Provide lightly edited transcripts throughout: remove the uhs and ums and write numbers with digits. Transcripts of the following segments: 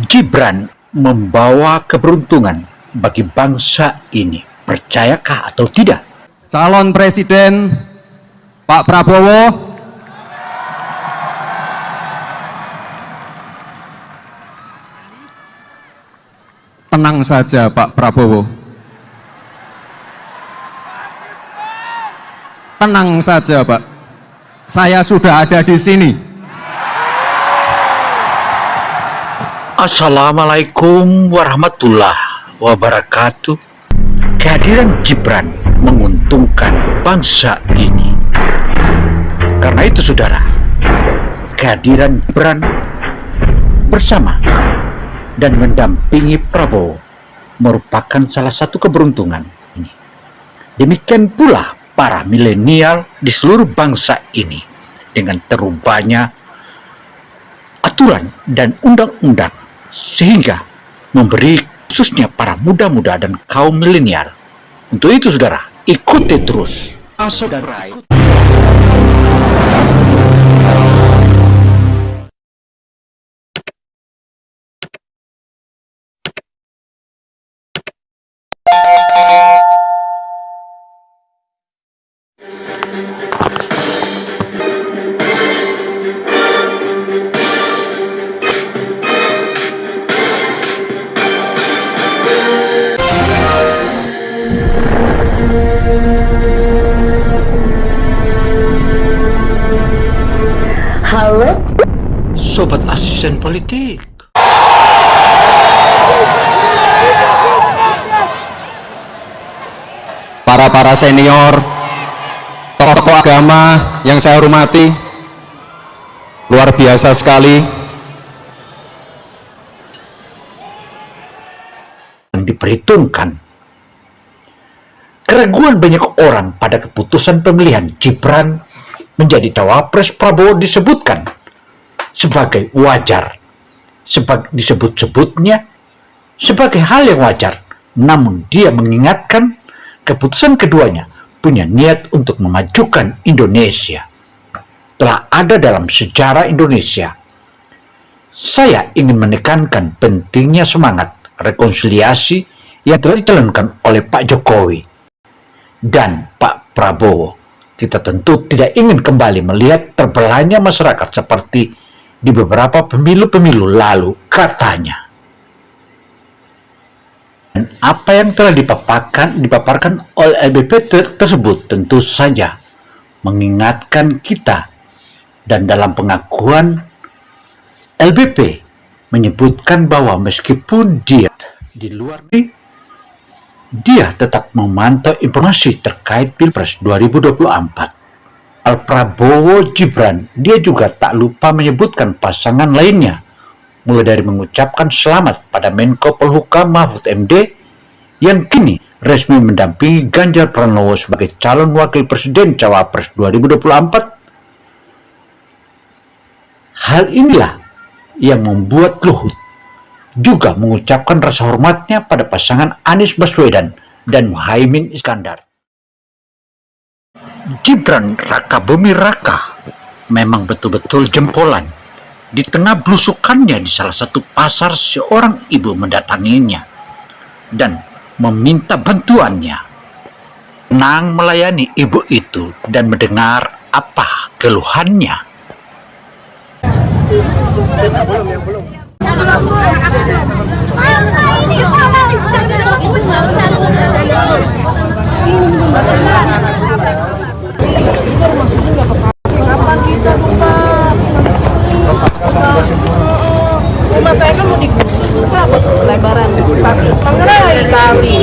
Gibran membawa keberuntungan bagi bangsa ini. Percayakah atau tidak? Calon Presiden Pak Prabowo tenang saja Pak Prabowo, tenang saja Pak, saya sudah ada di sini. Assalamualaikum warahmatullahi wabarakatuh. Kehadiran Gibran menguntungkan bangsa ini. Karena itu saudara, kehadiran Gibran bersama dan mendampingi Prabowo merupakan salah satu keberuntungan ini. Demikian pula para milenial di seluruh bangsa ini dengan terubahnya aturan dan undang-undang sehingga memberi khususnya para muda-muda dan kaum milenial. Untuk itu saudara, ikuti terus. Halo, Sobat asisten politik. Para senior, tokoh agama yang saya hormati, luar biasa sekali. Yang diperhitungkan. Keraguan banyak orang pada keputusan pemilihan Gibran menjadi cawapres Prabowo disebutkan sebagai wajar, disebut-sebutnya sebagai hal yang wajar. Namun dia mengingatkan keputusan keduanya punya niat untuk memajukan Indonesia. Telah ada dalam sejarah Indonesia. Saya ingin menekankan pentingnya semangat rekonsiliasi yang telah dijalankan oleh Pak Jokowi dan Pak Prabowo. Kita tentu tidak ingin kembali melihat terbelahnya masyarakat seperti di beberapa pemilu-pemilu lalu katanya. Dan apa yang telah dipaparkan oleh LBP tersebut tentu saja mengingatkan kita, dan dalam pengakuan LBP menyebutkan bahwa meskipun dia di luar negeri, dia tetap memantau informasi terkait Pilpres 2024. Prabowo Gibran, dia juga tak lupa menyebutkan pasangan lainnya, mulai dari mengucapkan selamat pada Menko Polhukam Mahfud MD yang kini resmi mendampingi Ganjar Pranowo sebagai calon wakil presiden Cawapres 2024. Hal inilah yang membuat Luhut juga mengucapkan rasa hormatnya pada pasangan Anies Baswedan dan Muhaimin Iskandar. Gibran Raka Buming Raka memang betul-betul jempolan. Di tengah belusukannya di salah satu pasar, seorang ibu mendatanginya dan meminta bantuannya. Tenang melayani ibu itu dan mendengar apa keluhannya. kapan kita buka rumah saya kan mau digusur Pak, buat lebaran stasiun Manggarai kali.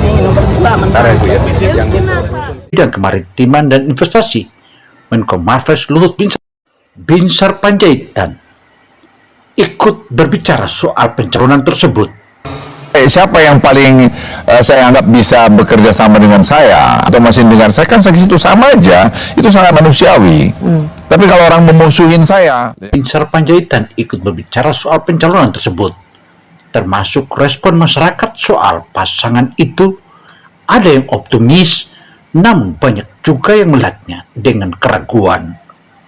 Ini nomor 2 mentara ya. Bidang Kemaritiman dan Investasi Menko Marves Luhut Binsar Panjaitan ikut berbicara soal pencalonan tersebut. Siapa yang paling saya anggap bisa bekerja sama dengan saya atau masih dengan saya, kan segitu sama aja, itu sangat manusiawi. Tapi kalau orang memusuhin saya, Binsar Panjaitan ikut berbicara soal pencalonan tersebut, termasuk respon masyarakat soal pasangan itu. Ada yang optimis, namun banyak juga yang melihatnya dengan keraguan.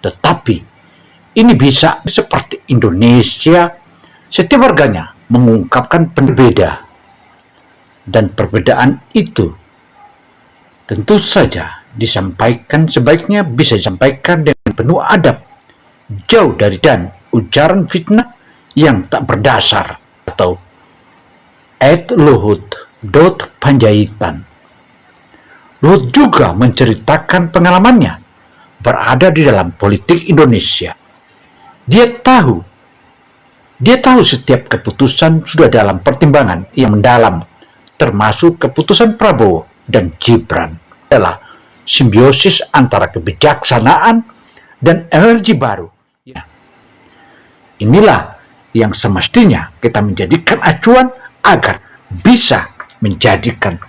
Tetapi ini bisa seperti Indonesia, setiap warganya mengungkapkan berbeda, dan perbedaan itu tentu saja disampaikan sebaiknya bisa disampaikan dengan penuh adab, jauh dari dan ujaran fitnah yang tak berdasar atau @luhut.panjaitan. Luhut juga menceritakan pengalamannya berada di dalam politik Indonesia. Dia tahu setiap keputusan sudah dalam pertimbangan yang mendalam, termasuk keputusan Prabowo dan Gibran adalah simbiosis antara kebijaksanaan dan energi baru. Inilah yang semestinya kita menjadikan acuan agar bisa menjadikan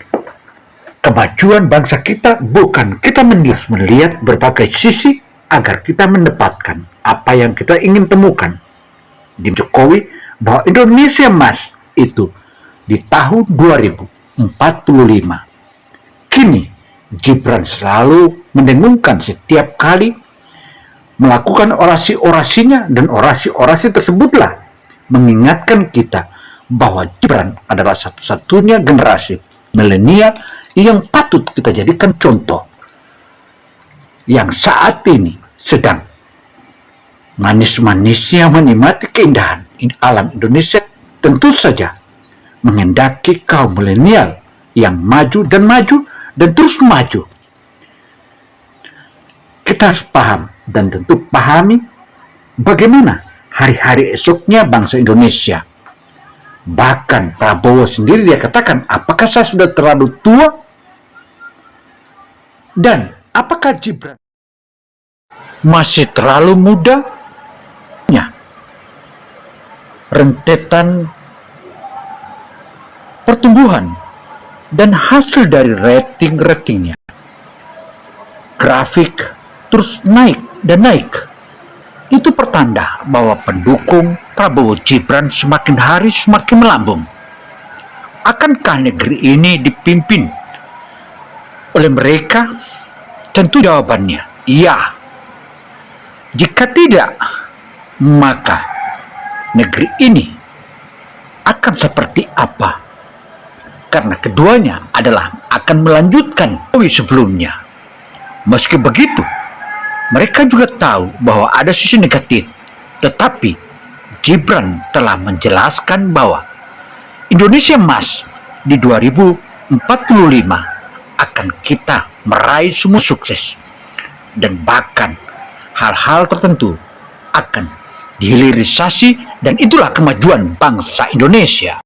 kemajuan bangsa kita, bukan kita melihat berbagai sisi agar kita mendapatkan apa yang kita ingin temukan di Jokowi, bahwa Indonesia Emas itu di tahun 2045. Kini Gibran selalu mendengungkan setiap kali melakukan orasi-orasinya, dan orasi-orasi tersebutlah mengingatkan kita bahwa Gibran adalah satu-satunya generasi milenial yang patut kita jadikan contoh, yang saat ini sedang manis-manisnya menikmati keindahan alam Indonesia. Tentu saja menghendaki kaum milenial yang maju dan terus maju. Kita harus paham dan tentu pahami bagaimana hari-hari esoknya bangsa Indonesia. Bahkan Prabowo sendiri dia katakan, apakah saya sudah terlalu tua? Dan apakah Gibran masih terlalu muda? Rentetan pertumbuhan dan hasil dari ratingnya, grafik terus naik dan naik. Itu pertanda bahwa pendukung Prabowo Gibran semakin hari semakin melambung. Akankah negeri ini dipimpin oleh mereka? Tentu jawabannya iya. Jika tidak, maka negeri ini akan seperti apa? Karena keduanya adalah akan melanjutkan sebelumnya. Meski begitu, mereka juga tahu bahwa ada sisi negatif, tetapi Gibran telah menjelaskan bahwa Indonesia Emas di 2045 akan kita meraih semua sukses, dan bahkan hal-hal tertentu akan dihilirisasi, dan itulah kemajuan bangsa Indonesia.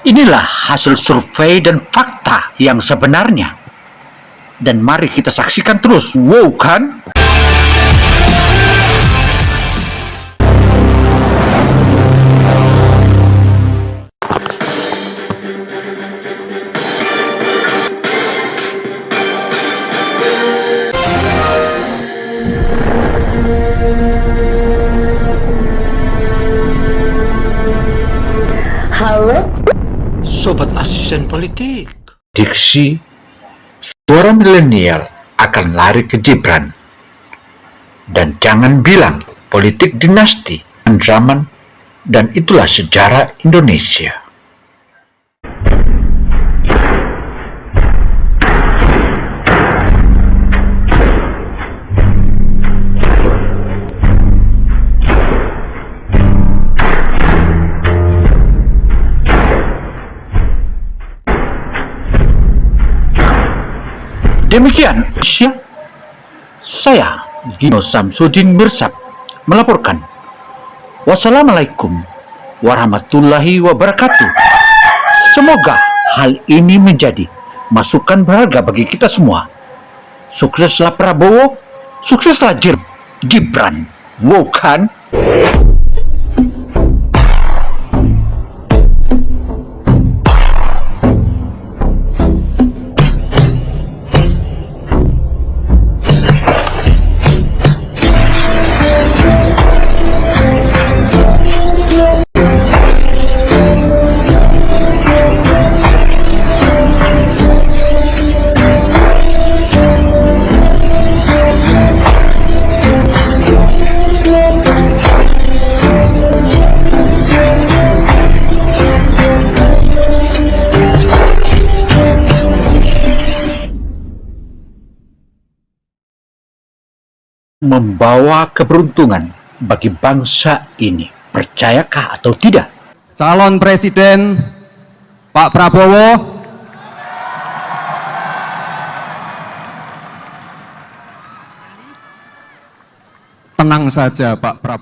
Inilah hasil survei dan fakta yang sebenarnya. Dan mari kita saksikan terus. Wow kan? Halo, Sobat Asisten Politik. Diksi suara milenial akan lari ke Gibran. Dan jangan bilang politik dinasti dan zaman, dan itulah sejarah Indonesia. Demikian, saya Gino Samsudin Mirsab melaporkan. Wassalamualaikum warahmatullahi wabarakatuh. Semoga hal ini menjadi masukan berharga bagi kita semua. Sukseslah Prabowo, sukseslah Gibran. Wow kan? membawa keberuntungan bagi bangsa ini. Percayakah atau tidak? Calon Presiden Pak Prabowo, tenang saja Pak Prabowo.